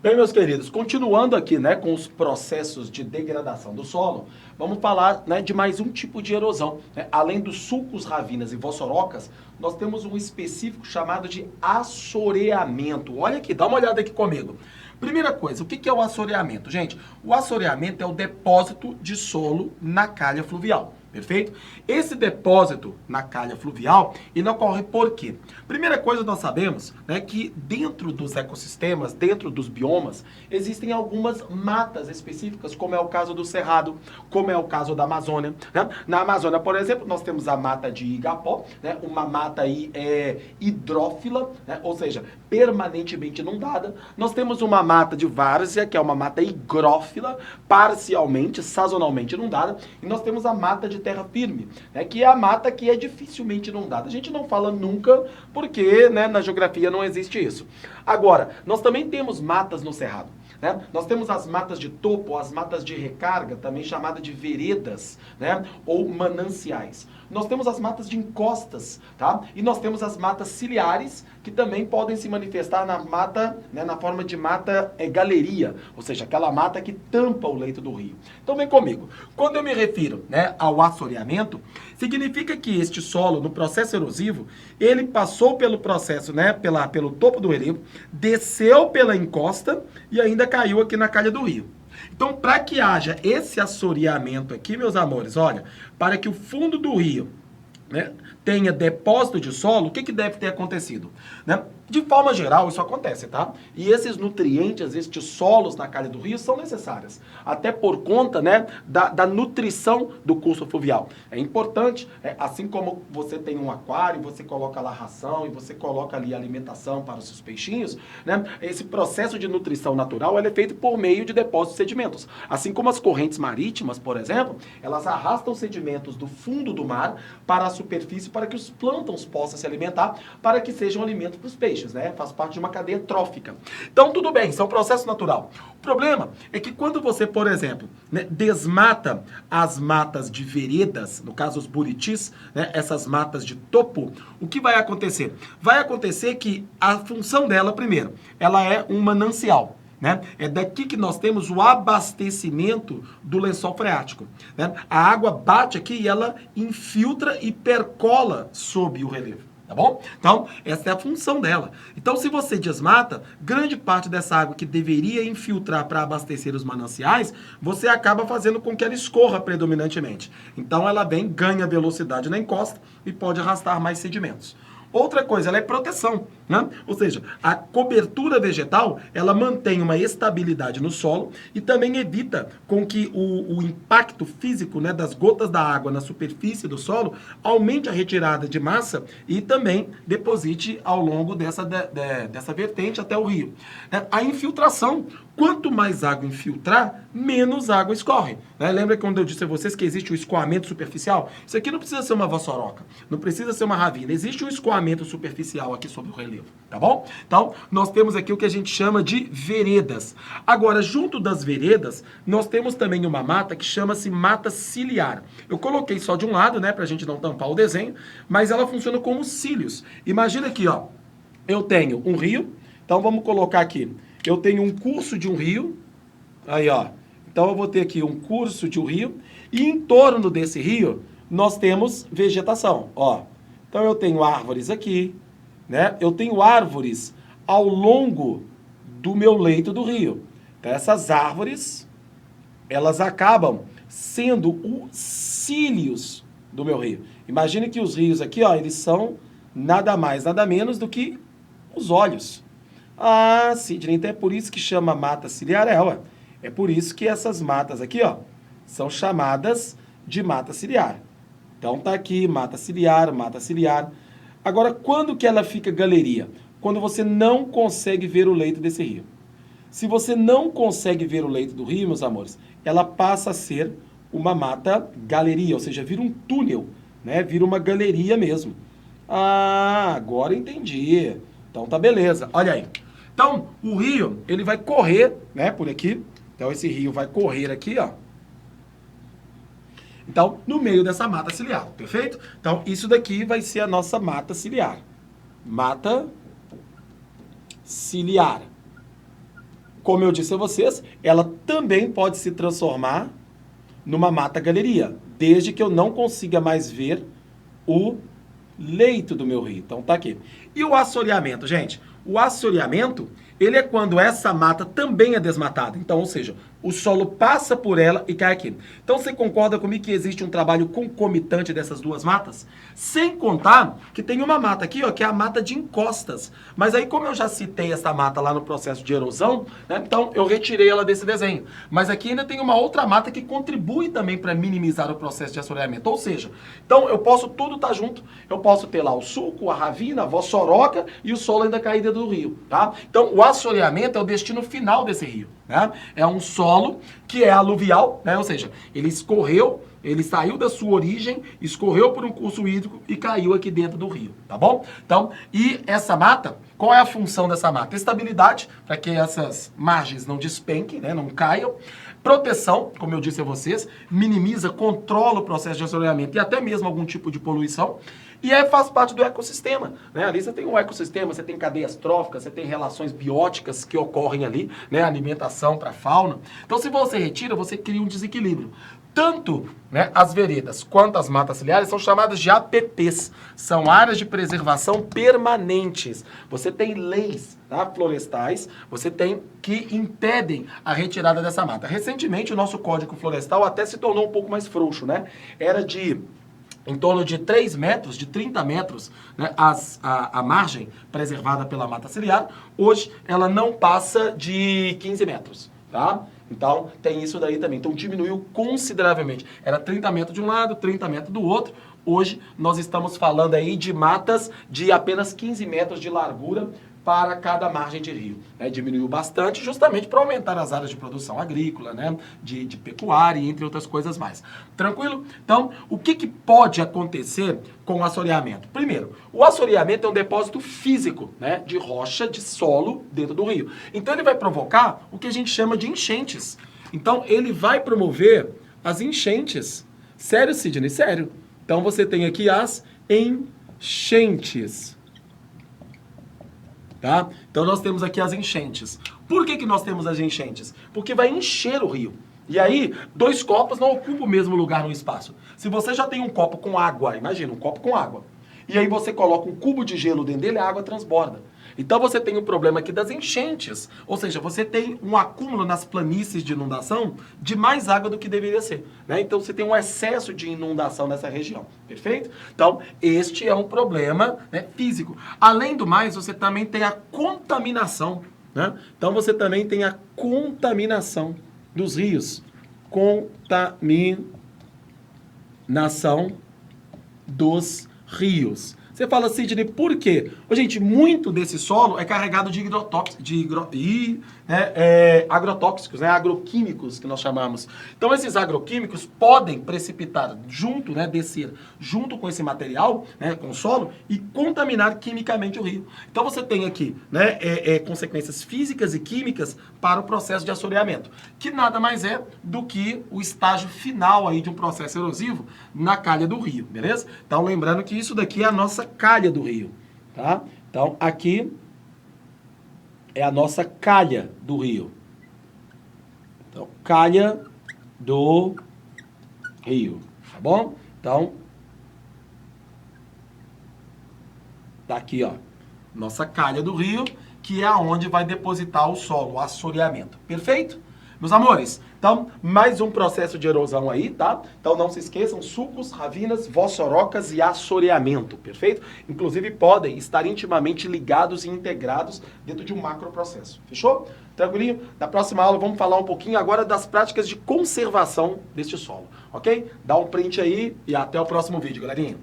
Bem, meus queridos, continuando aqui, né, com os processos de degradação do solo, vamos falar, né, de mais um tipo de erosão, né? Além dos sulcos, ravinas e vossorocas, nós temos um específico chamado de assoreamento. Olha aqui, dá uma olhada aqui comigo. Primeira coisa, o que é o assoreamento? Gente, o assoreamento é o depósito de solo na calha fluvial. Perfeito? Esse depósito na calha fluvial, ele ocorre por quê? Primeira coisa, nós sabemos, né, que dentro dos ecossistemas, dentro dos biomas, existem algumas matas específicas, como é o caso do Cerrado, como é o caso da Amazônia, né? Na Amazônia, por exemplo, nós temos a mata de Igapó, né, uma mata aí hidrófila, né, ou seja, permanentemente inundada. Nós temos uma mata de várzea, que é uma mata higrófila, parcialmente, sazonalmente inundada, e nós temos a mata de terra firme, né, que é a mata que é dificilmente inundada. A gente não fala nunca porque, né, na geografia não existe isso. Agora, nós também temos matas no Cerrado. Né? Nós temos as matas de topo, as matas de recarga, também chamada de veredas, né, ou mananciais. Nós temos as matas de encostas, tá? E nós temos as matas ciliares, que também podem se manifestar na mata, né, na forma de mata galeria, ou seja, aquela mata que tampa o leito do rio. Então vem comigo. Quando eu me refiro, né, ao assoreamento, significa que este solo, no processo erosivo, ele passou pelo processo, né, pelo topo do relevo, desceu pela encosta e ainda caiu aqui na calha do rio. Então, para que haja esse assoreamento aqui, meus amores, olha, para que o fundo do rio, né, tenha depósito de solo, o que deve ter acontecido? Né? De forma geral, isso acontece, tá? E esses nutrientes, estes solos na calha do rio são necessários, até por conta, né, da nutrição do curso fluvial. É importante, assim como você tem um aquário, você coloca lá ração e você coloca ali alimentação para os seus peixinhos, né? Esse processo de nutrição natural ele é feito por meio de depósitos de sedimentos. Assim como as correntes marítimas, por exemplo, elas arrastam sedimentos do fundo do mar para a superfície para que os plânctons possam se alimentar, para que sejam alimento para os peixes, né? Faz parte de uma cadeia trófica. Então, tudo bem, isso é um processo natural. O problema é que quando você, por exemplo, né, desmata as matas de veredas, no caso os buritis, né, essas matas de topo, o que vai acontecer? Vai acontecer que a função dela, primeiro, ela é um manancial. Né? É daqui que nós temos o abastecimento do lençol freático. Né? A água bate aqui e ela infiltra e percola sob o relevo. Tá bom? Então, essa é a função dela. Então, se você desmata, grande parte dessa água que deveria infiltrar para abastecer os mananciais, você acaba fazendo com que ela escorra predominantemente. Então, ela vem, ganha velocidade na encosta e pode arrastar mais sedimentos. Outra coisa, ela é proteção, né? Ou seja, a cobertura vegetal, ela mantém uma estabilidade no solo e também evita com que o impacto físico, né, das gotas da água na superfície do solo aumente a retirada de massa e também deposite ao longo dessa vertente até o rio. A infiltração, quanto mais água infiltrar, menos água escorre. Né? Lembra quando eu disse a vocês que existe o escoamento superficial? Isso aqui não precisa ser uma vossoroca, não precisa ser uma ravina, existe um escoamento superficial aqui sobre o relevo, tá bom? Então, nós temos aqui o que a gente chama de veredas. Agora, junto das veredas, nós temos também uma mata que chama-se mata ciliar. Eu coloquei só de um lado, né, pra gente não tampar o desenho, mas ela funciona como cílios. Imagina aqui, ó, eu tenho um rio, então vamos colocar aqui, eu tenho um curso de um rio, aí, ó, então eu vou ter aqui um curso de um rio, e em torno desse rio, nós temos vegetação, ó. Então, eu tenho árvores aqui, né? Eu tenho árvores ao longo do meu leito do rio. Então, essas árvores, elas acabam sendo os cílios do meu rio. Imagine que os rios aqui, ó, eles são nada mais, nada menos do que os olhos. Ah, Sidney, então é por isso que chama mata ciliar, é por isso que essas matas aqui, ó, são chamadas de mata ciliar. Então tá aqui, mata ciliar, mata ciliar. Agora, quando que ela fica galeria? Quando você não consegue ver o leito desse rio. Se você não consegue ver o leito do rio, meus amores, ela passa a ser uma mata galeria, ou seja, vira um túnel, né? Vira uma galeria mesmo. Ah, agora entendi. Então tá beleza. Olha aí. Então, o rio, ele vai correr, né, por aqui. Então esse rio vai correr aqui, ó. Então, no meio dessa mata ciliar, perfeito? Então, isso daqui vai ser a nossa mata ciliar. Mata ciliar. como eu disse a vocês, ela também pode se transformar numa mata-galeria, desde que eu não consiga mais ver o leito do meu rio. Então tá aqui. E o assoreamento, gente? O assoreamento, ele é quando essa mata também é desmatada. Então, ou seja, o solo passa por ela e cai aqui. Então, você concorda comigo que existe um trabalho concomitante dessas duas matas? Sem contar que tem uma mata aqui, ó, que é a mata de encostas. Mas aí, como eu já citei essa mata lá no processo de erosão, né, então eu retirei ela desse desenho. Mas aqui ainda tem uma outra mata que contribui também para minimizar o processo de assoreamento. Ou seja, então eu posso tudo estar junto. Eu posso ter lá o sulco, a ravina, a vossoroca e o solo ainda cair dentro do rio, tá? Então, o assoreamento é o destino final desse rio, né? É um solo que é aluvial, né? Ou seja, ele escorreu, ele saiu da sua origem, escorreu por um curso hídrico e caiu aqui dentro do rio, tá bom? Então, e essa mata, qual é a função dessa mata? Estabilidade, para que essas margens não despenquem, né? Não caiam. Proteção, como eu disse a vocês, minimiza, controla o processo de assoreamento e até mesmo algum tipo de poluição. E faz parte do ecossistema, né? Ali você tem um ecossistema, você tem cadeias tróficas, você tem relações bióticas que ocorrem ali, né? Alimentação para a fauna. Então, se você retira, você cria um desequilíbrio. Tanto, né, as veredas quanto as matas ciliares são chamadas de APPs, são áreas de preservação permanentes. Você tem leis, tá, florestais, você tem que impedem a retirada dessa mata. Recentemente, o nosso Código Florestal até se tornou um pouco mais frouxo, né? Era de em torno de 3 metros, de 30 metros, né, a margem preservada pela mata ciliar. Hoje, ela não passa de 15 metros, tá? Então, tem isso daí também. Então, diminuiu consideravelmente. Era 30 metros de um lado, 30 metros do outro. Hoje, nós estamos falando aí de matas de apenas 15 metros de largura para cada margem de rio. Diminuiu bastante, justamente para aumentar as áreas de produção agrícola, né, de pecuária, entre outras coisas mais. Tranquilo? Então, o que pode acontecer com o assoreamento? Primeiro, o assoreamento é um depósito físico, né, de rocha, de solo dentro do rio. Então, ele vai provocar o que a gente chama de enchentes. Então, ele vai promover as enchentes. Sério, Sidney? Sério. Então, você tem aqui as enchentes. Tá? Então, nós temos aqui as enchentes. Por que nós temos as enchentes? Porque vai encher o rio. E aí, 2 copos não ocupam o mesmo lugar no espaço. Se você já tem um copo com água, imagina, um copo com água, e aí você coloca um cubo de gelo dentro dele, a água transborda. Então, você tem o problema aqui das enchentes. Ou seja, você tem um acúmulo nas planícies de inundação de mais água do que deveria ser, né? Então, você tem um excesso de inundação nessa região. Perfeito? Então, este é um problema, né, físico. Além do mais, você também tem a contaminação, né? Então, você também tem a contaminação dos rios. Contaminação dos rios. Você fala, Sidney, por quê? Gente, muito desse solo é carregado de agrotóxicos, né? Agroquímicos, que nós chamamos. Então, esses agroquímicos podem precipitar junto, né? Descer junto com esse material, né? Com o solo, e contaminar quimicamente o rio. Então, você tem aqui, né? Consequências físicas e químicas para o processo de assoreamento, que nada mais é do que o estágio final aí de um processo erosivo na calha do rio, beleza? Então, lembrando que isso daqui é a nossa calha do rio, tá? Então, aqui é a nossa calha do rio. Então, calha do rio, tá bom? Então, tá aqui, ó, nossa calha do rio, que é aonde vai depositar o solo, o assoreamento. Perfeito? Meus amores, então, mais um processo de erosão aí, tá? Então, não se esqueçam, sulcos, ravinas, vossorocas e assoreamento, perfeito? Inclusive, podem estar intimamente ligados e integrados dentro de um macroprocesso, fechou? Tranquilinho? Na próxima aula, vamos falar um pouquinho agora das práticas de conservação deste solo, ok? Dá um print aí e até o próximo vídeo, galerinha.